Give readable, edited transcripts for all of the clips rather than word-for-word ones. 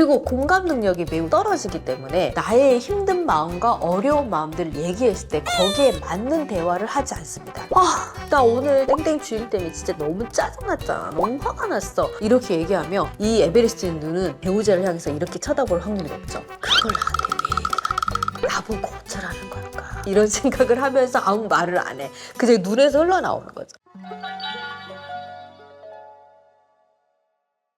그리고 공감 능력이 매우 떨어지기 때문에 나의 힘든 마음과 어려운 마음들을 얘기했을 때 거기에 맞는 대화를 하지 않습니다. 나 오늘 땡땡 주임 때문에 진짜 너무 짜증났잖아. 너무 화가 났어. 이렇게 얘기하면 이 에베레스트의 눈은 배우자를 향해서 이렇게 쳐다볼 확률이 높죠. 그걸 나한테 왜 얘기하는 거야? 나보고 어쩌라는 걸까? 이런 생각을 하면서 아무 말을 안 해. 그저 눈에서 흘러나오는 거죠.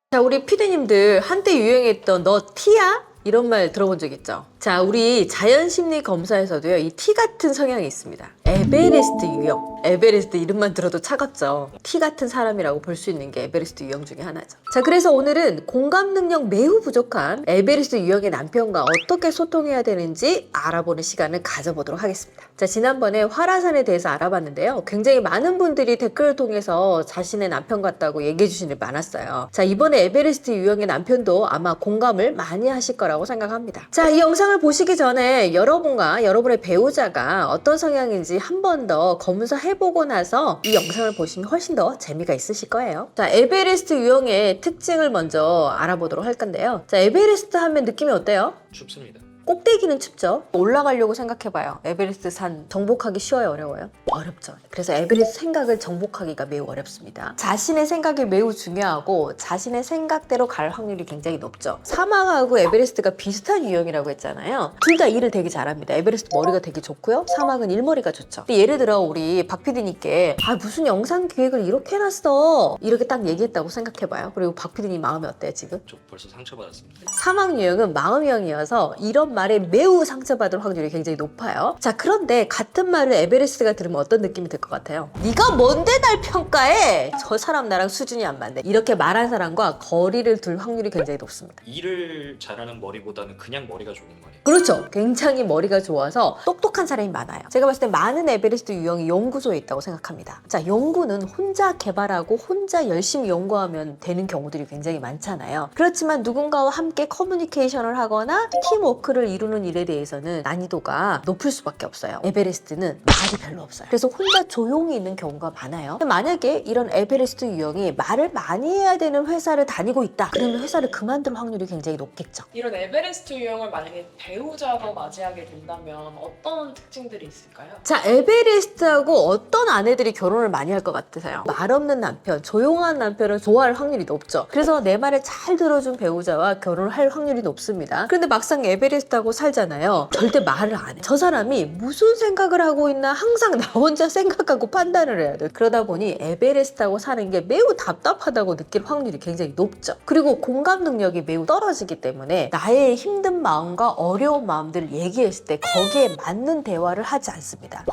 자, 우리 피디님들 한때 유행했던 너 T야? 이런 말 들어본 적 있죠? 자, 우리 자연심리 검사에서도요, 이 T 같은 성향이 있습니다. 에베레스트 유형. 에베레스트 이름만 들어도 차갑죠. T 같은 사람이라고 볼 수 있는 게 에베레스트 유형 중에 하나죠. 자, 그래서 오늘은 공감 능력 매우 부족한 에베레스트 유형의 남편과 어떻게 소통해야 되는지 알아보는 시간을 가져보도록 하겠습니다. 자, 지난번에 화라산에 대해서 알아봤는데요. 굉장히 많은 분들이 댓글을 통해서 자신의 남편 같다고 얘기해 주시는 게 많았어요. 자, 이번에 에베레스트 유형의 남편도 아마 공감을 많이 하실 거라고 생각합니다. 자, 이 영상을 보시기 전에 여러분과 여러분의 배우자가 어떤 성향인지 한 번 더 검사해보고 나서 이 영상을 보시면 훨씬 더 재미가 있으실 거예요. 자, 에베레스트 유형의 특징을 먼저 알아보도록 할 건데요. 자, 에베레스트 하면 느낌이 어때요? 춥습니다. 꼭대기는 춥죠. 올라가려고 생각해봐요. 에베레스트 산 정복하기 쉬워요, 어려워요? 어렵죠. 그래서 에베레스트 생각을 정복하기가 매우 어렵습니다. 자신의 생각이 매우 중요하고 자신의 생각대로 갈 확률이 굉장히 높죠. 사막하고 에베레스트가 비슷한 유형이라고 했잖아요. 둘 다 일을 되게 잘합니다. 에베레스트 머리가 되게 좋고요. 사막은 일머리가 좋죠. 근데 예를 들어 우리 박 PD님께 무슨 영상 기획을 이렇게 해놨어, 이렇게 딱 얘기했다고 생각해봐요. 그리고 박 PD님 마음이 어때요 지금? 저 벌써 상처받았습니다. 사막 유형은 마음형이어서 이런 말에 매우 상처받을 확률이 굉장히 높아요. 자, 그런데 같은 말을 에베레스트가 들으면 어떤 느낌이 들 것 같아요? 네가 뭔데 날 평가해? 저 사람 나랑 수준이 안 맞네. 이렇게 말한 사람과 거리를 둘 확률이 굉장히 높습니다. 일을 잘하는 머리보다는 그냥 머리가 좋은 말이에요. 그렇죠. 굉장히 머리가 좋아서 똑똑한 사람이 많아요. 제가 봤을 때 많은 에베레스트 유형이 연구소에 있다고 생각합니다. 자, 연구는 혼자 개발하고 혼자 열심히 연구하면 되는 경우들이 굉장히 많잖아요. 그렇지만 누군가와 함께 커뮤니케이션을 하거나 팀워크를 이루는 일에 대해서는 난이도가 높을 수밖에 없어요. 에베레스트는 말이 별로 없어요. 그래서 혼자 조용히 있는 경우가 많아요. 만약에 이런 에베레스트 유형이 말을 많이 해야 되는 회사를 다니고 있다, 그러면 회사를 그만둘 확률이 굉장히 높겠죠. 이런 에베레스트 유형을 만약에 배우자가 맞이하게 된다면 어떤 특징들이 있을까요? 자, 에베레스트하고 어떤 아내들이 결혼을 많이 할 것 같으세요? 말 없는 남편, 조용한 남편을 좋아할 확률이 높죠. 그래서 내 말을 잘 들어준 배우자와 결혼을 할 확률이 높습니다. 그런데 막상 에베레스트하고 살잖아요. 절대 말을 안 해. 저 사람이 무슨 생각을 하고 있나 항상 나 혼자 생각하고 판단을 해야 돼. 그러다 보니 에베레스트하고 사는 게 매우 답답하다고 느낄 확률이 굉장히 높죠. 그리고 공감 능력이 매우 떨어지기 때문에 나의 힘든 마음과 어려운 마음들을 얘기했을 때 거기에 맞는 대화를 하지 않습니다.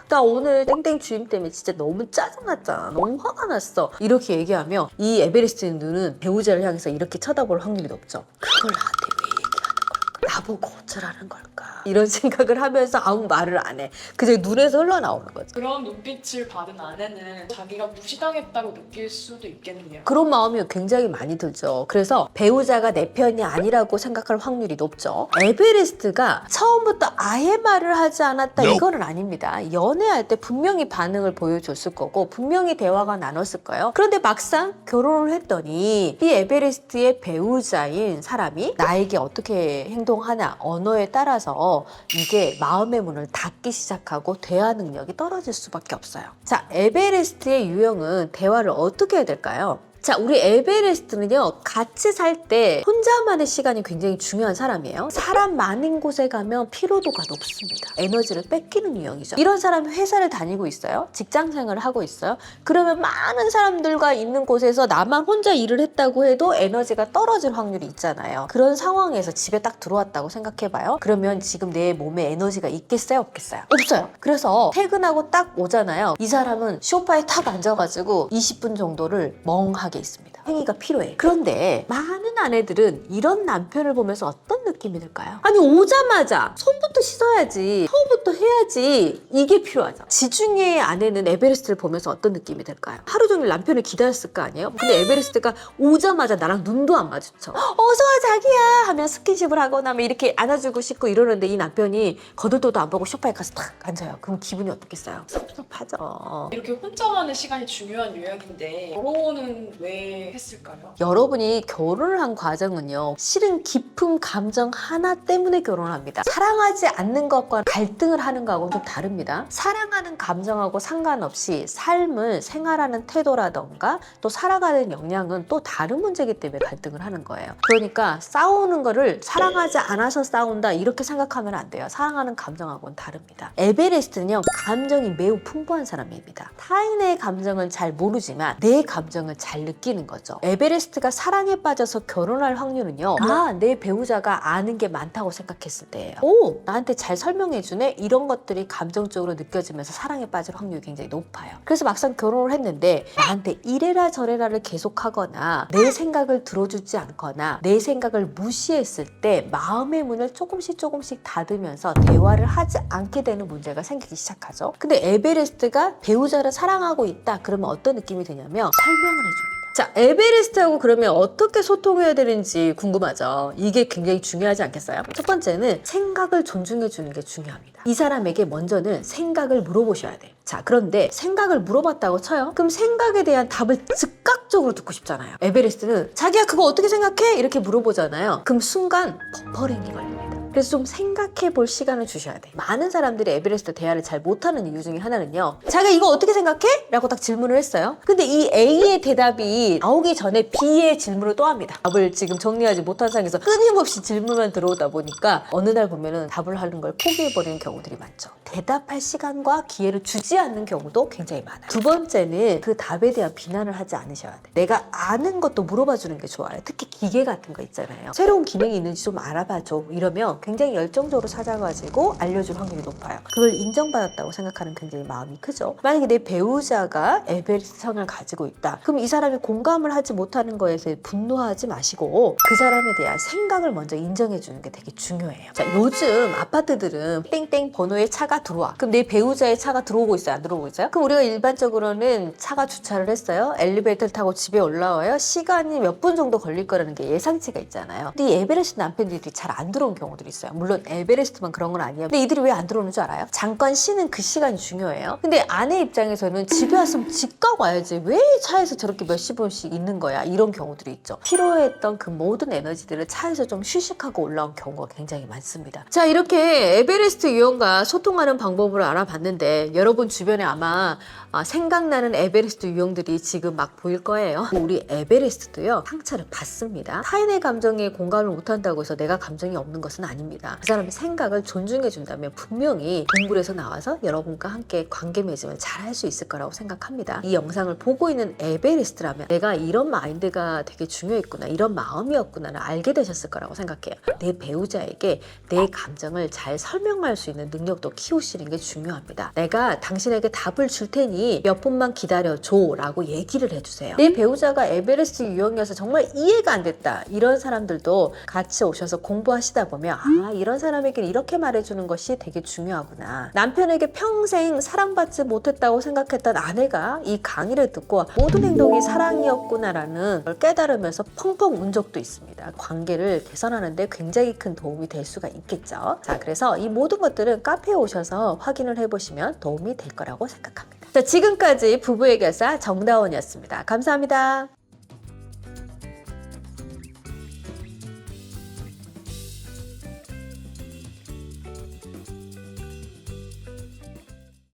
나 오늘 땡땡 주임 때문에 진짜 너무 짜증났잖아. 너무 화가 났어. 이렇게 얘기하면 이 에베레스트의 눈은 배우자를 향해서 이렇게 쳐다볼 확률이 높죠. 그걸 나한테 왜 얘기하는 걸까? 나보고 어쩌라는 걸까? 이런 생각을 하면서 아무 말을 안 해. 그저 눈에서 흘러나오는 거죠. 그런 눈빛을 받은 아내는 자기가 무시당했다고 느낄 수도 있겠네요. 그런 마음이 굉장히 많이 들죠. 그래서 배우자가 내 편이 아니라고 생각할 확률이 높죠. 에베레스트가 처음부터 아예 말을 하지 않았다, 이거는 아닙니다. 연애할 때 분명히 반응을 보여줬을 거고 분명히 대화가 나눴을 거예요. 그런데 막상 결혼을 했더니 이 에베레스트의 배우자인 사람이 나에게 어떻게 행동하나, 언어에 따라서 이게 마음의 문을 닫기 시작하고 대화 능력이 떨어질 수밖에 없어요. 자, 에베레스트의 유형은 대화를 어떻게 해야 될까요? 자, 우리 에베레스트는요, 같이 살 때 혼자만의 시간이 굉장히 중요한 사람이에요. 사람 많은 곳에 가면 피로도가 높습니다. 에너지를 뺏기는 유형이죠. 이런 사람이 회사를 다니고 있어요. 직장 생활을 하고 있어요. 그러면 많은 사람들과 있는 곳에서 나만 혼자 일을 했다고 해도 에너지가 떨어질 확률이 있잖아요. 그런 상황에서 집에 딱 들어왔다고 생각해봐요. 그러면 지금 내 몸에 에너지가 있겠어요? 없겠어요? 없어요. 그래서 퇴근하고 딱 오잖아요. 이 사람은 소파에 탁 앉아가지고 20분 정도를 멍하게 있습니다. 행위가 필요해. 그런데 많은 아내들은 이런 남편을 보면서 어떤 느낌이 들까요? 아니, 오자마자 손부터 씻어야지, 샤워부터 해야지, 이게 필요하죠. 지중해의 아내는 에베레스트를 보면서 어떤 느낌이 들까요? 하루 종일 남편을 기다렸을 거 아니에요? 근데 에베레스트가 오자마자 나랑 눈도 안 마주쳐. 어서 와 자기야 하면 스킨십을 하거나 뭐 이렇게 안아주고 싶고 이러는데 이 남편이 거들떠도 안 보고 소파에 가서 탁 앉아요. 그럼 기분이 어떻겠어요? 섭섭하죠. 이렇게 혼자만의 시간이 중요한 요약인데 결혼은 왜 했을까요? 여러분이 결혼을 한 과정은요, 실은 깊은 감정 하나 때문에 결혼을 합니다. 사랑하지 않는 것과 갈등을 하는 거하고는 좀 다릅니다. 사랑하는 감정하고 상관없이 삶을 생활하는 태도라던가 또 살아가는 역량은 또 다른 문제이기 때문에 갈등을 하는 거예요. 그러니까 싸우는 거를 사랑하지 않아서 싸운다 이렇게 생각하면 안 돼요. 사랑하는 감정하고는 다릅니다. 에베레스트는요, 감정이 매우 풍부한 사람입니다. 타인의 감정을 잘 모르지만 내 감정을 잘 느끼는 거죠. 에베레스트가 사랑에 빠져서 결혼할 확률은요, 내 배우자가 아는 게 많다고 생각했을 때예요. 오, 나한테 잘 설명해주네? 이런 것들이 감정적으로 느껴지면서 사랑에 빠질 확률이 굉장히 높아요. 그래서 막상 결혼을 했는데 나한테 이래라 저래라를 계속하거나 내 생각을 들어주지 않거나 내 생각을 무시했을 때 마음의 문을 조금씩 닫으면서 대화를 하지 않게 되는 문제가 생기기 시작하죠. 근데 에베레스트가 배우자를 사랑하고 있다 그러면 어떤 느낌이 드냐면 설명을 해줍니다. 자, 에베레스트하고 그러면 어떻게 소통해야 되는지 궁금하죠? 이게 굉장히 중요하지 않겠어요? 첫 번째는 생각을 존중해 주는 게 중요합니다. 이 사람에게 먼저는 생각을 물어보셔야 돼요. 자, 그런데 생각을 물어봤다고 쳐요? 그럼 생각에 대한 답을 즉각적으로 듣고 싶잖아요. 에베레스트는 자기야 그거 어떻게 생각해? 이렇게 물어보잖아요. 그럼 순간 버퍼링이 걸립니다. 그래서 좀 생각해 볼 시간을 주셔야 돼. 많은 사람들이 에베레스트 대화를 잘 못하는 이유 중에 하나는요, 자기가 이거 어떻게 생각해? 라고 딱 질문을 했어요. 근데 이 A의 대답이 나오기 전에 B의 질문을 또 합니다. 답을 지금 정리하지 못한 상황에서 끊임없이 질문만 들어오다 보니까 어느 날 보면은 답을 하는 걸 포기해버리는 경우들이 많죠. 대답할 시간과 기회를 주지 않는 경우도 굉장히 많아요. 두 번째는 그 답에 대한 비난을 하지 않으셔야 돼. 내가 아는 것도 물어봐 주는 게 좋아요. 특히 기계 같은 거 있잖아요. 새로운 기능이 있는지 좀 알아봐줘. 이러면 굉장히 열정적으로 찾아가지고 알려줄 확률이 높아요. 그걸 인정받았다고 생각하는 굉장히 마음이 크죠. 만약에 내 배우자가 에베레스트 성을 가지고 있다. 그럼 이 사람이 공감을 하지 못하는 거에 대해 분노하지 마시고 그 사람에 대한 생각을 먼저 인정해 주는 게 되게 중요해요. 자, 요즘 아파트들은 땡땡 번호의 차가 들어와. 그럼 내 배우자의 차가 들어오고 있어요? 안 들어오고 있어요? 그럼 우리가 일반적으로는 차가 주차를 했어요. 엘리베이터를 타고 집에 올라와요. 시간이 몇 분 정도 걸릴 거라는 게 예상치가 있잖아요. 근데 이 에베레스트 남편들이 잘 안 들어온 경우들이 있어요. 물론 에베레스트만 그런 건 아니에요. 근데 이들이 왜 안 들어오는 줄 알아요? 잠깐 쉬는 그 시간이 중요해요. 근데 아내 입장에서는 집에 왔으면 집값 와야지 왜 차에서 저렇게 몇십 분씩 있는 거야? 이런 경우들이 있죠. 피로했던 그 모든 에너지들을 차에서 좀 휴식하고 올라온 경우가 굉장히 많습니다. 자, 이렇게 에베레스트 유형과 소통하는 방법을 알아봤는데 여러분 주변에 아마 생각나는 에베레스트 유형들이 지금 막 보일 거예요. 우리 에베레스트도요, 상처를 받습니다. 타인의 감정에 공감을 못한다고 해서 내가 감정이 없는 것은 아닙니다. 그 사람의 생각을 존중해 준다면 분명히 동굴에서 나와서 여러분과 함께 관계 맺으면 잘할 수 있을 거라고 생각합니다. 이 영상을 보고 있는 에베레스트라면 내가 이런 마인드가 되게 중요했구나, 이런 마음이었구나를 알게 되셨을 거라고 생각해요. 내 배우자에게 내 감정을 잘 설명할 수 있는 능력도 키우시는 게 중요합니다. 내가 당신에게 답을 줄 테니 몇 분만 기다려줘 라고 얘기를 해주세요. 내 배우자가 에베레스트 유형이어서 정말 이해가 안 됐다, 이런 사람들도 같이 오셔서 공부하시다 보면 이런 사람에게 이렇게 말해주는 것이 되게 중요하구나. 남편에게 평생 사랑받지 못했다고 생각했던 아내가 이 강의를 듣고 모든 행동이 사랑이었구나라는 걸 깨달으면서 펑펑 운 적도 있습니다. 관계를 개선하는 데 굉장히 큰 도움이 될 수가 있겠죠. 자, 그래서 이 모든 것들은 카페에 오셔서 확인을 해보시면 도움이 될 거라고 생각합니다. 자, 지금까지 부부의 교사 정다원이었습니다. 감사합니다.